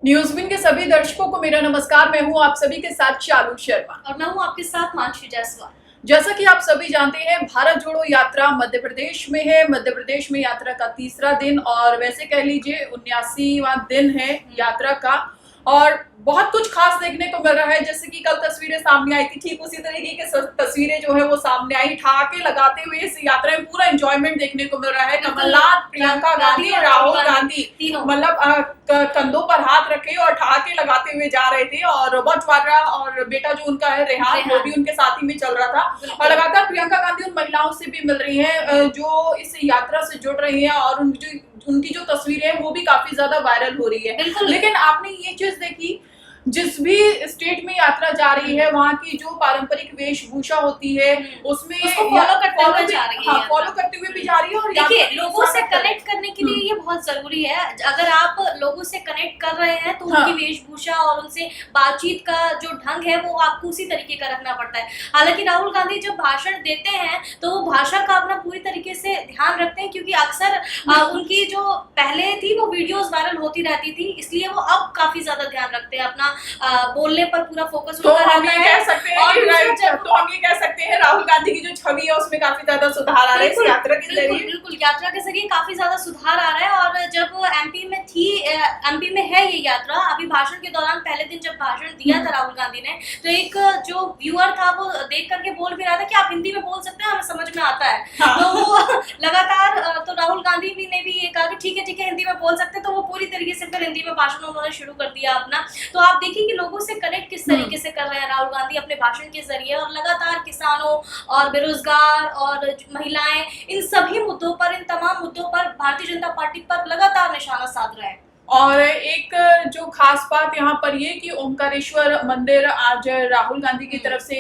न्यूज़विन के सभी दर्शकों को मेरा नमस्कार। मैं हूं आप सभी के साथ शालू शर्मा और मैं हूं आपके साथ मानसी जायसवाल। जैसा कि आप सभी जानते हैं, भारत जोड़ो यात्रा मध्य प्रदेश में है। मध्य प्रदेश में यात्रा का तीसरा दिन और वैसे कह लीजिए 79वां दिन है यात्रा का। और बहुत कुछ खास देखने को मिल रहा है। जैसे कि कल तस्वीरें सामने आई थी, ठीक उसी तरीके की तस्वीरें जो है वो सामने आई। ठहाके लगाते हुए इस यात्रा में पूरा एंजॉयमेंट देखने को मिल रहा है। कमलनाथ, प्रियंका गांधी और राहुल गांधी मतलब कंधों पर हाथ रखे और ठहाके लगाते हुए जा रहे थे। और रॉबर्ट वाड्रा और बेटा जो उनका है रेहान, वो भी उनके साथ ही में चल रहा था। और लगातार प्रियंका गांधी उन महिलाओं से भी मिल रही है जो इस यात्रा से जुड़ रही है और उनकी जो तस्वीरें हैं वो भी काफी ज्यादा वायरल हो रही है। लेकिन आपने ये चीज देखी, जिस भी स्टेट में यात्रा जा रही है वहाँ की जो पारंपरिक वेशभूषा होती है उसमें फॉलो करते हुए जा रही है, फॉलो करते हुए भी जा रही है। और देखिए, लोगों से कनेक्ट करने के लिए ये बहुत जरूरी है। अगर आप लोगों से कनेक्ट कर रहे हैं तो उनकी वेशभूषा और उनसे बातचीत का जो ढंग है वो आपको उसी तरीके का रखना पड़ता है। हालांकि राहुल गांधी जब भाषण देते हैं तो वो भाषा का अपना पूरी तरीके से ध्यान रखते हैं, क्योंकि अक्सर उनकी जो पहले थी वो वीडियोस वायरल होती रहती थी, इसलिए वो अब काफी ज्यादा ध्यान रखते हैं। अपना बोलने पर पूरा फोकस तो हम ये कह सकते हैं तो हम ये कह सकते हैं राहुल गांधी की जो छवि है उसमें काफी ज्यादा सुधार आ रहा है इस यात्रा के जरिए। बिल्कुल यात्रा के जरिए काफी ज्यादा सुधार आ रहा है। और जब एमपी में है ये यात्रा, अभी भाषण के दौरान पहले दिन जब भाषण दिया था राहुल गांधी ने, तो एक जो व्यूअर था वो देख करके बोल भी रहा था कि आप हिंदी में बोल सकते हैं, हमें समझ में आता है। तो वो लगातार तो राहुल गांधी ने भी ये कहा कि ठीक है हिंदी में बोल सकते हैं, तो वो पूरी तरीके से फिर हिंदी में भाषण उन्होंने शुरू कर दिया अपना। तो आप देखिए कि लोगों से कनेक्ट किस तरीके से कर रहे हैं राहुल गांधी अपने भाषण के जरिए। और लगातार किसानों और बेरोजगार और महिलाएं, इन सभी मुद्दों पर, इन तमाम मुद्दों पर भारतीय जनता पार्टी पर लगातार निशाना साध रहे हैं। और एक जो खास बात यहाँ पर ये कि ओमकारेश्वर मंदिर आज राहुल गांधी की तरफ से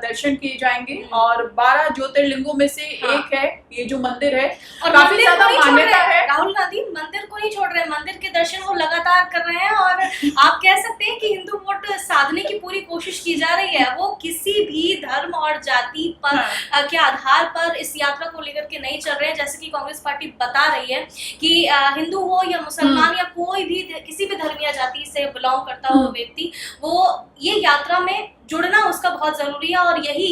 दर्शन किए जाएंगे और 12 ज्योतिर्लिंगों में से एक है ये जो मंदिर है और काफी ज्यादा मान्यता है। राहुल गांधी मंदिर को नहीं छोड़ रहे हैं, मंदिर के दर्शन वो लगातार कर रहे हैं। और आप कह सकते हैं कि हिंदू वोट साधने की पूरी कोशिश की जा रही है। वो किसी भी धर्म और जाति पर के आधार पर इस यात्रा को लेकर के नहीं चल रहे हैं, जैसे कि कांग्रेस पार्टी बता रही है कि हिंदू हो या मुसलमान या कोई भी किसी भी धर्मीय जाति से बिलोंग करता हो व्यक्ति, वो ये यात्रा में जुड़ना उसका बहुत जरूरी है। और यही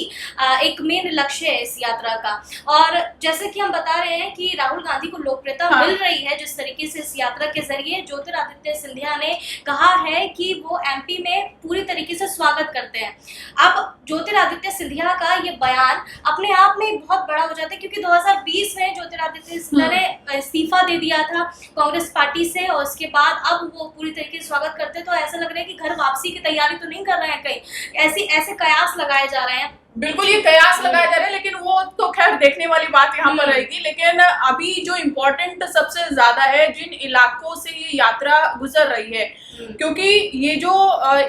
एक मेन लक्ष्य है इस यात्रा का। और जैसे कि हम बता रहे हैं कि राहुल गांधी को लोकप्रियता मिल रही है जिस तरीके से इस यात्रा के जरिए। ज्योतिरादित्य सिंधिया ने कहा है कि वो एमपी में पूरी तरीके से स्वागत करते हैं। अब ज्योतिरादित्य सिंधिया का ये बयान अपने आप में बहुत बड़ा हो जाता है, क्योंकि 2020 में ज्योतिरादित्य सिंधिया ने इस्तीफा दे दिया था कांग्रेस पार्टी से, और उसके बाद अब वो पूरी तरीके से स्वागत करते हैं। तो ऐसा लग रहा है कि घर वापसी की तैयारी तो नहीं कर रहे हैं, कहीं ऐसे कयास लगाए जा रहे हैं। बिल्कुल ये कयास लगाए जा रहे हैं, लेकिन वो तो खैर देखने वाली बात यहाँ पर रहेगी। लेकिन अभी जो इम्पोर्टेंट सबसे ज्यादा है, जिन इलाकों से ये यात्रा गुजर रही है, क्योंकि ये जो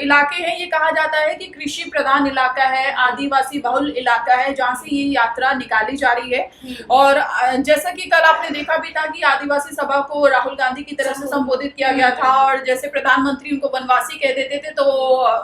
इलाके हैं ये कहा जाता है कि कृषि प्रधान इलाका है, आदिवासी बहुल इलाका है, जहाँ से ये यात्रा निकाली जा रही है। और जैसा कि कल आपने देखा भी था कि आदिवासी सभा को राहुल गांधी की तरफ से संबोधित किया गया था और जैसे प्रधानमंत्री उनको वनवासी कह देते थे, तो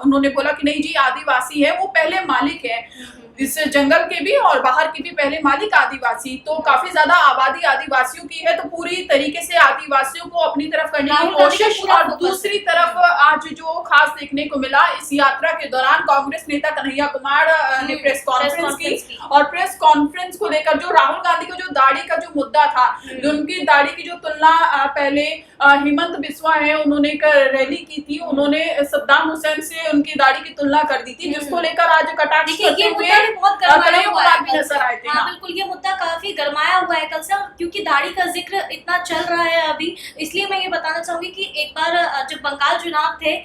उन्होंने बोला कि नहीं जी, आदिवासी है वो पहले मालिक है इस जंगल के भी और बाहर के भी पहले मालिक आदिवासी। तो काफी ज्यादा आबादी आदिवासियों की है, तो पूरी तरीके से आदिवासियों को अपनी तरफ करने की कोशिश। और दूसरी तरफ आज जो खास देखने को मिला इस यात्रा के दौरान, कांग्रेस नेता कन्हैया कुमार ने प्रेस कॉन्फ्रेंस की और प्रेस कॉन्फ्रेंस को लेकर जो राहुल गांधी का जो दाढ़ी का जो मुद्दा था, उनकी दाढ़ी की जो तुलना पहले हेमंत बिस्वा है उन्होंने एक रैली की थी, उन्होंने सद्दाम हुसैन से उनकी दाढ़ी की तुलना कर दी थी, जिसको लेकर आज कटाक्ष करते हुए बहुत गरमाया हुआ है नजर आए थे। हाँ बिल्कुल, ये मुद्दा काफी गरमाया हुआ है कल से, क्योंकि दाढ़ी का जिक्र इतना चल रहा है अभी। इसलिए मैं ये बताना चाहूंगी कि एक बार जब बंगाल चुनाव थे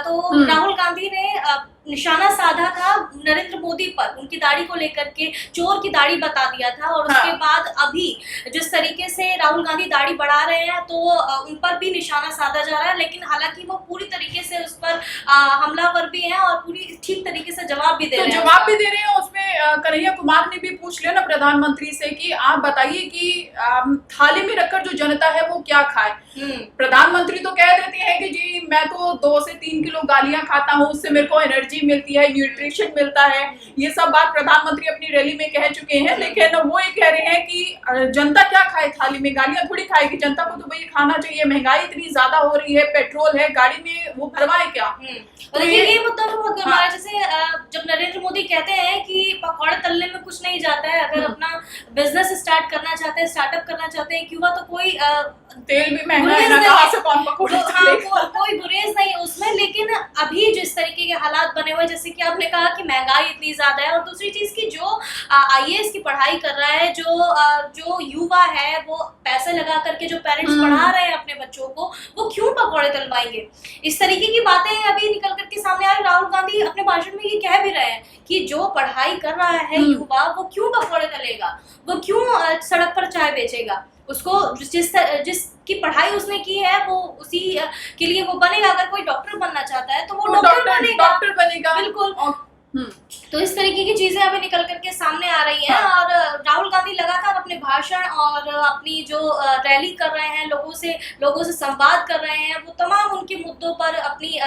तो राहुल गांधी ने निशाना साधा था नरेंद्र मोदी पर, उनकी दाढ़ी को लेकर के चोर की दाढ़ी बता दिया था। और उसके बाद अभी जिस तरीके से राहुल गांधी दाढ़ी बढ़ा रहे हैं तो उन पर भी निशाना साधा जा रहा है। लेकिन हालांकि वो पूरी तरीके से उस पर हमलावर भी हैं और पूरी ठीक तरीके से जवाब भी दे रहे हैं। उसमें कन्हैया कुमार ने भी पूछ लिया ना प्रधानमंत्री से कि आप बताइए कि थाली में रखकर जो जनता है वो क्या खाए। प्रधानमंत्री तो कह देते हैं कि जी मैं तो 2 से 3 किलो गालियां खाता हूँ, उससे मेरे को एनर्जी एनर्जी मिलती है, न्यूट्रिशन मिलता है, ये सब बात प्रधानमंत्री अपनी रैली में कह चुके हैं। लेकिन वो ये कह रहे हैं कि जनता क्या खाए, थाली में गालियां थोड़ी खाएगी, जनता को तो भाई खाना चाहिए, महंगाई इतनी ज्यादा हो रही है, पेट्रोल है गाड़ी में, वो भरवाए क्या। तो ये मुद्दा तो बहुत गंभीर है। जैसे जब नरेंद्र मोदी कहते हैं कि पकौड़े तलने में कुछ नहीं जाता है, अगर अपना बिजनेस स्टार्ट करना चाहते हैं, स्टार्टअप करना चाहते हैं क्यों, तो कोई तेल भी महंगा है ना, कहाँ से कौन पकौड़े तलेगा। कोई गुरेज नहीं उसमें। लेकिन अभी जिस तरीके के हालात बने हुए, जैसे कि आपने कहा कि महंगाई इतनी ज्यादा है, और दूसरी चीज की जो IAS की पढ़ाई कर रहा है, जो युवा है, वो पैसे लगा करके जो पेरेंट्स पढ़ा रहे हैं अपने बच्चों को, वो क्यों पकौड़े तलवाएंगे। इस तरीके की बातें अभी निकल करके सामने आ रही। राहुल गांधी अपने भाषण में ये कह भी रहे हैं कि जो पढ़ाई कर रहा है युवा, वो क्यों पकौड़े तलेगा, वो क्यों सड़क पर चाय बेचेगा। उसको जिसकी पढ़ाई उसने की है वो उसी के लिए वो बनेगा। अगर कोई डॉक्टर बनना चाहता है तो वो डॉक्टर बनेगा। बिल्कुल। तो इस तरीके की चीजें अभी निकल करके सामने आ रही हैं। और राहुल गांधी लगातार अपने भाषण और अपनी जो रैली कर रहे हैं, लोगों से संवाद कर रहे हैं, वो तमाम उनके मुद्दों पर अपनी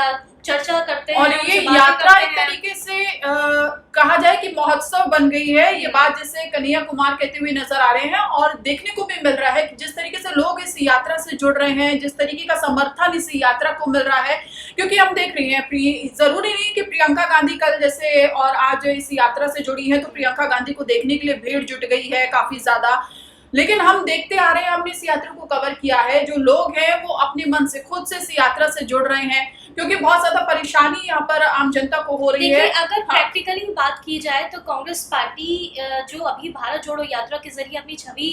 चर्चा करते हैं। और ये यात्रा एक तरीके से कहा जाए कि महोत्सव बन गई है, ये बात जैसे कन्हैया कुमार कहते हुए नजर आ रहे हैं। और देखने को भी मिल रहा है कि जिस तरीके से लोग इस यात्रा से जुड़ रहे हैं, जिस तरीके का समर्थन इस यात्रा को मिल रहा है, क्योंकि हम देख रहे हैं जरूरी नहीं कि प्रियंका गांधी कल जैसे और आज इस यात्रा से जुड़ी है तो प्रियंका गांधी को देखने के लिए भीड़ जुट गई है काफी ज्यादा। लेकिन हम देखते आ रहे हैं, हमने इस यात्रा को कवर किया है, जो लोग हैं वो अपने मन से खुद से इस यात्रा से जुड़ रहे हैं, क्योंकि बहुत ज्यादा परेशानी यहाँ पर आम जनता को हो रही है। अगर प्रैक्टिकली बात की जाए तो कांग्रेस पार्टी जो अभी भारत जोड़ो यात्रा के जरिए अपनी छवि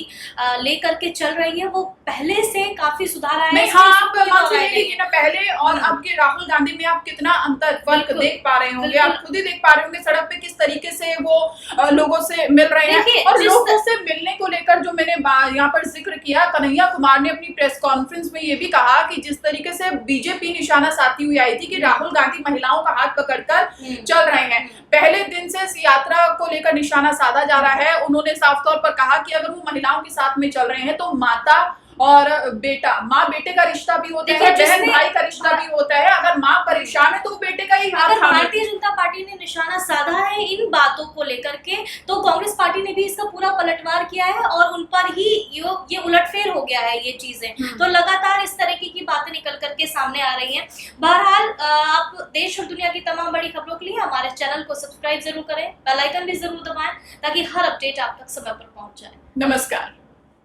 लेकर के चल रही है, वो पहले से काफी सुधार आया है। आप मान लीजिए ना, पहले और अब के राहुल गांधी में आप कितना अंतर फर्क देख पा रहे होंगे, आप खुद ही देख पा रहे होंगे सड़क पे किस तरीके से वो लोगों से मिल रहे हैं। और लोगों से मिलने को लेकर जो मैंने यहाँ पर जिक्र किया, कन्हैया कुमार ने अपनी प्रेस कॉन्फ्रेंस में ये भी कहा कि जिस तरीके से बीजेपी निशाना साधती हुई आई थी कि राहुल गांधी महिलाओं का हाथ पकड़कर चल रहे हैं, पहले दिन से इस यात्रा को लेकर निशाना साधा जा रहा है। उन्होंने साफ तौर पर कहा कि अगर वो महिलाओं के साथ में चल रहे हैं तो माता और बेटा, माँ बेटे का रिश्ता भी होता है, बहन भाई का रिश्ता भी होता है। अगर माँ परेशान है तो बेटे का ही हाथ। अगर भारतीय जनता पार्टी ने निशाना साधा है इन बातों को लेकर के, तो कांग्रेस पार्टी ने भी इसका पूरा पलटवार किया है और उन पर ही ये उलटफेर हो गया है ये चीजें। तो लगातार इस तरीके की बातें निकल करके सामने आ रही हैं। बहरहाल आप देश और दुनिया की तमाम बड़ी खबरों के लिए हमारे चैनल को सब्सक्राइब जरूर करें, बेल आइकन भी जरूर दबाएं ताकि हर अपडेट आप तक समय पर पहुंच जाए। नमस्कार।